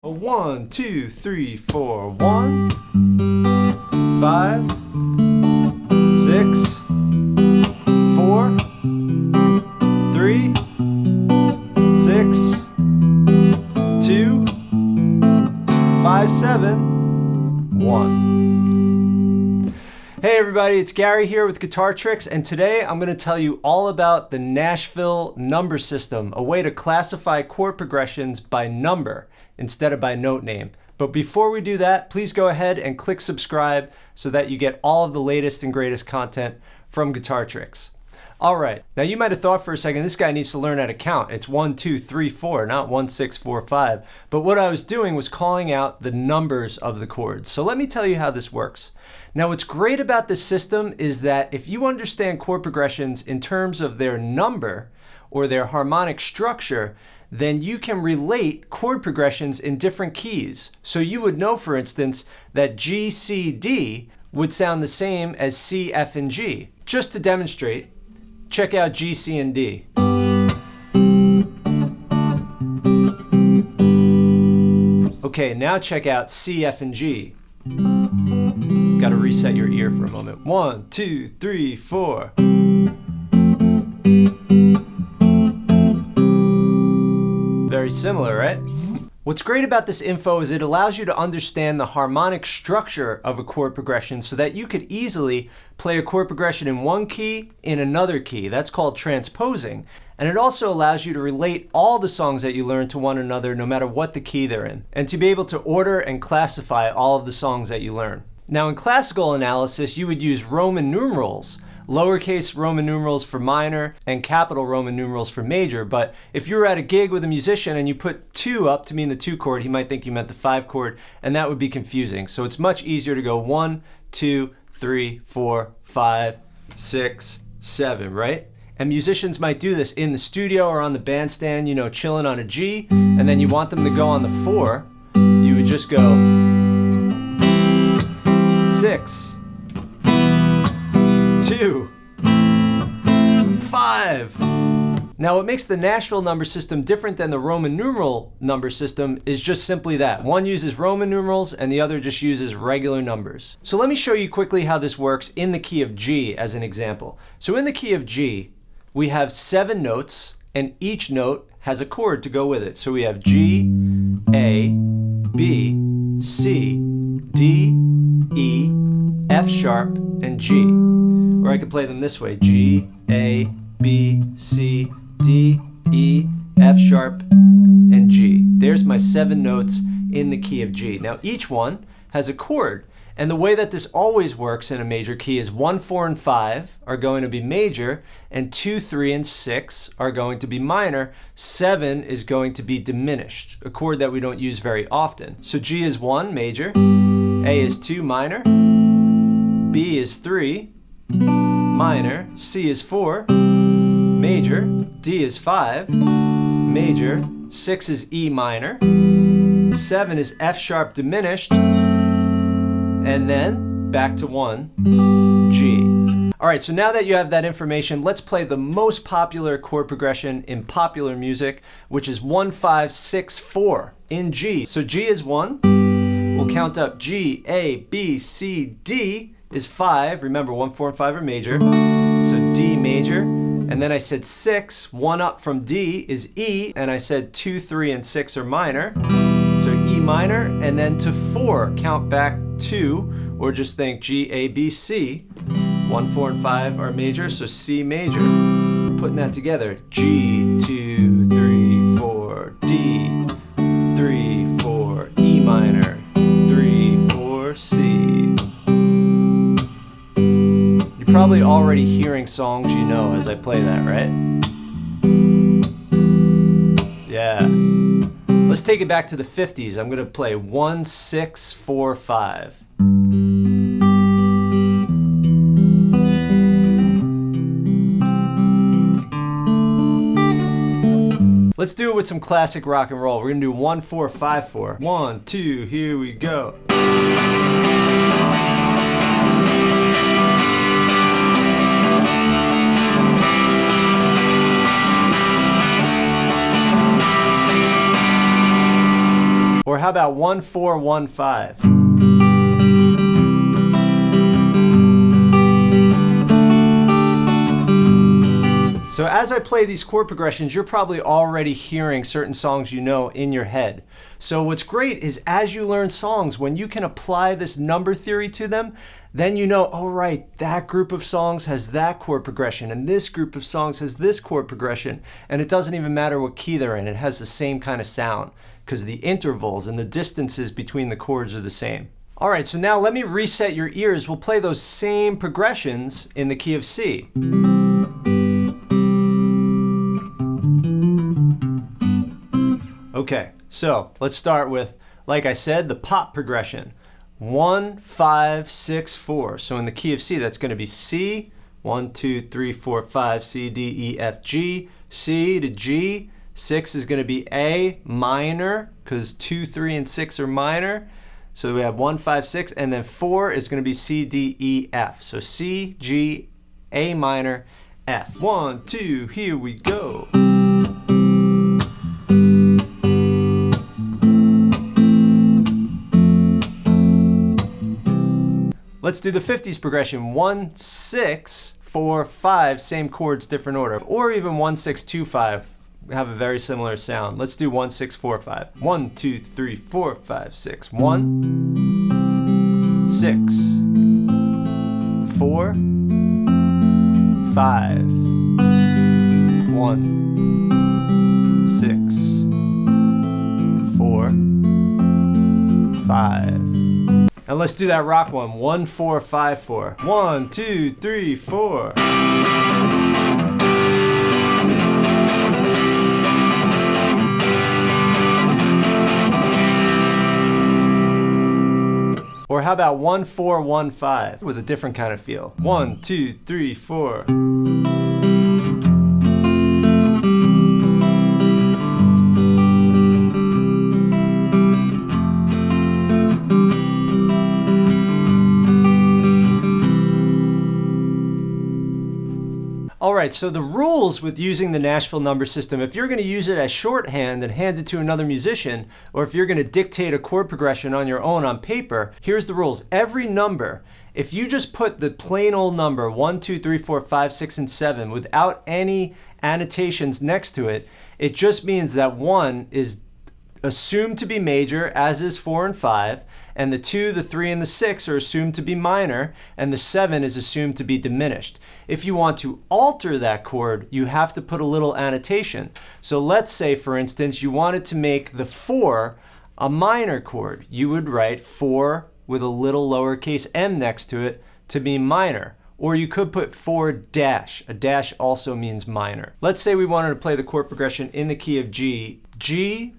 1, 2, 3, 4. 1, 5, 6, 4, 3, 6, 2, 5, 7, 1. Hey everybody, it's Gary here with Guitar Tricks, and today I'm going to tell you all about the Nashville Number System, a way to classify chord progressions by number instead of by note name. But before we do that, please go ahead and click subscribe so that you get all of the latest and greatest content from Guitar Tricks. All right, now you might have thought for a second, this guy needs to learn how to count. It's 1, 2, 3, 4, not 1, 6, 4, 5. But what I was doing was calling out the numbers of the chords. So let me tell you how this works. Now what's great about this system is that if you understand chord progressions in terms of their number or their harmonic structure, then you can relate chord progressions in different keys. So you would know, for instance, that G, C, D would sound the same as C, F, and G. Just to demonstrate, check out G, C, and D. Okay, now check out C, F, and G. Gotta reset your ear for a moment. 1, 2, 3, 4. Very similar, right? What's great about this info is it allows you to understand the harmonic structure of a chord progression so that you could easily play a chord progression in one key in another key. That's called transposing. And it also allows you to relate all the songs that you learn to one another no matter what the key they're in, and to be able to order and classify all of the songs that you learn. Now in classical analysis, you would use Roman numerals, lowercase Roman numerals for minor and capital Roman numerals for major. But if you were at a gig with a musician and you put 2 up to mean the 2 chord, he might think you meant the 5 chord, and that would be confusing. So it's much easier to go 1, 2, 3, 4, 5, 6, 7, right? And musicians might do this in the studio or on the bandstand, you know, chilling on a G, and then you want them to go on the 4, you would just go 6, 2, 5. Now what makes the Nashville number system different than the Roman numeral number system is just simply that. One uses Roman numerals and the other just uses regular numbers. So let me show you quickly how this works in the key of G as an example. So in the key of G, we have 7 notes and each note has a chord to go with it. So we have G, A, B, C, D, E, F sharp, and G. Or I could play them this way: G, A, B, C, D, E, F sharp, and G. There's my 7 notes in the key of G. Now each one has a chord, and the way that this always works in a major key is 1, 4, and 5 are going to be major, and 2, 3, and 6 are going to be minor. 7 is going to be diminished, a chord that we don't use very often. So G is 1, major, A is 2, minor, B is 3, minor, C is 4, major, D is 5, major, 6 is E minor, 7 is F sharp diminished, and then back to 1, G. All right, so now that you have that information, let's play the most popular chord progression in popular music, which is 1, 5, 6, 4 in G. So G is 1, we'll count up G, A, B, C, D is 5. Remember, 1, 4, and 5 are major. So D major. And then I said 6, 1 up from D is E. And I said 2, 3, and 6 are minor. So E minor. And then to 4, count back 2, or just think G, A, B, C. 1, 4, and 5 are major, so C major. Putting that together: G, 2, 3, 4, D, 3, 4, E minor, 3, 4, C. Probably already hearing songs you know as I play that, right? Yeah. Let's take it back to the 50s. I'm gonna play 1, 6, 4, 5. Let's do it with some classic rock and roll. We're gonna do 1, 4, 5, 4. 1, 2, here we go. Or how about 1, 4, 1, 5? So as I play these chord progressions, you're probably already hearing certain songs you know in your head. So what's great is as you learn songs, when you can apply this number theory to them, then you know, oh right, that group of songs has that chord progression, and this group of songs has this chord progression, and it doesn't even matter what key they're in, it has the same kind of sound, because the intervals and the distances between the chords are the same. All right, so now let me reset your ears. We'll play those same progressions in the key of C. Okay, so let's start with, like I said, the pop progression. 1, 5, 6, 4. So in the key of C, that's going to be C, 1, 2, 3, 4, 5, C, D, E, F, G, C to G. 6 is going to be A minor, because 2, 3, and 6 are minor. So we have 1, 5, 6, and then 4 is going to be C, D, E, F. So C, G, A minor, F. 1, 2, here we go. Let's do the 50s progression. 1, 6, 4, 5, same chords, different order. Or even 1, 6, 2, 5, have a very similar sound. Let's do 1, 6, 4, 5. 1, 2, 3, 4, 5, 6. 1, 6, 4, 5. 1, 6, 4, 5. And let's do that rock one. 1, 4, 5, 4. 1, 2, 3, 4. Or how about 1, 4, 1, 5 with a different kind of feel? 1, 2, 3, 4. All right, so the rules with using the Nashville number system, if you're going to use it as shorthand and hand it to another musician, or if you're going to dictate a chord progression on your own on paper, here's the rules. Every number, if you just put the plain old number 1, 2, 3, 4, 5, 6, and 7 without any annotations next to it, it just means that 1 is assumed to be major, as is 4 and 5, and the 2, the 3, and the 6 are assumed to be minor, and the 7 is assumed to be diminished. If you want to alter that chord, you have to put a little annotation. So let's say, for instance, you wanted to make the 4 a minor chord. You would write 4 with a little lowercase m next to it to be minor. Or you could put 4 dash. A dash also means minor. Let's say we wanted to play the chord progression in the key of G. G,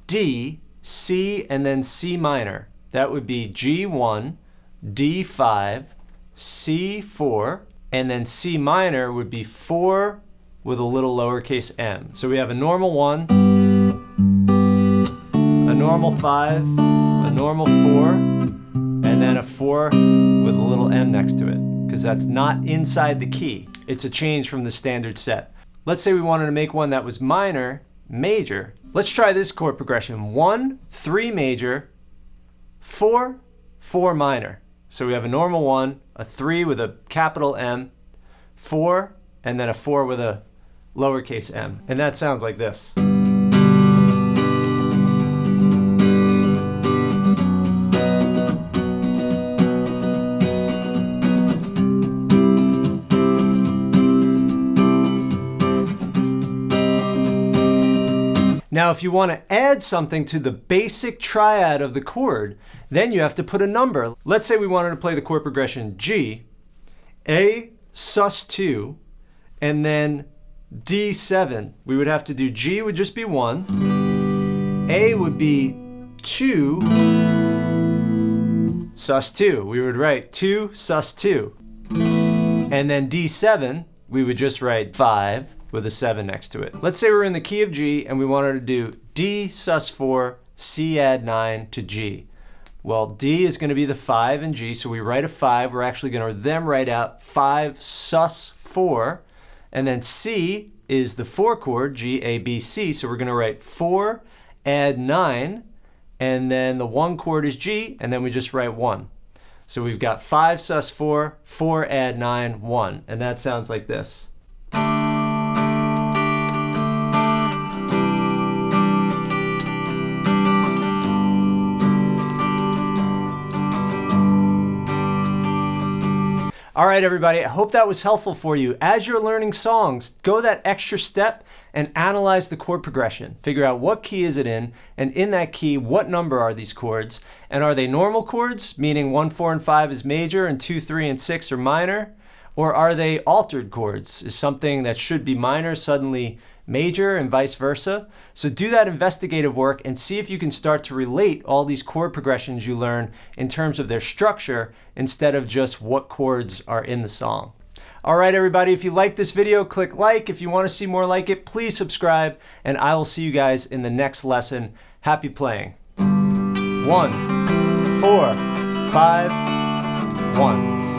D, C, and then C minor. That would be G1, D5, C4, and then C minor would be 4 with a little lowercase m. So we have a normal 1, a normal 5, a normal 4, and then a 4 with a little m next to it, because that's not inside the key. It's a change from the standard set. Let's say we wanted to make one that was minor, major. Let's try this chord progression. 1, 3 major, 4, 4 minor. So we have a normal 1, a 3 with a capital M, 4, and then a 4 with a lowercase m. And that sounds like this. Now, if you want to add something to the basic triad of the chord, then you have to put a number. Let's say we wanted to play the chord progression G, A sus2, and then D7. We would have to do G would just be 1, A would be 2, sus2. We would write 2 sus2. And then D7, we would just write 5 with a 7 next to it. Let's say we're in the key of G and we wanted to do D sus4, C add 9 to G. Well, D is going to be the 5 in G, so we write a 5. We're actually going to then write out 5 sus4, and then C is the 4 chord, G, A, B, C, so we're going to write 4 add 9, and then the 1 chord is G, and then we just write 1. So we've got 5 sus 4, 4 add 9, 1, and that sounds like this. All right, everybody, I hope that was helpful for you. As you're learning songs, go that extra step and analyze the chord progression. Figure out what key is it in, and in that key, what number are these chords? And are they normal chords, meaning 1, 4, and 5 is major, and 2, 3, and 6 are minor? Or are they altered chords? Is something that should be minor suddenly major and vice versa? So do that investigative work and see if you can start to relate all these chord progressions you learn in terms of their structure instead of just what chords are in the song. All right, everybody, if you like this video, click like. If you want to see more like it, please subscribe, and I will see you guys in the next lesson. Happy playing. 1, 4, 5, 1.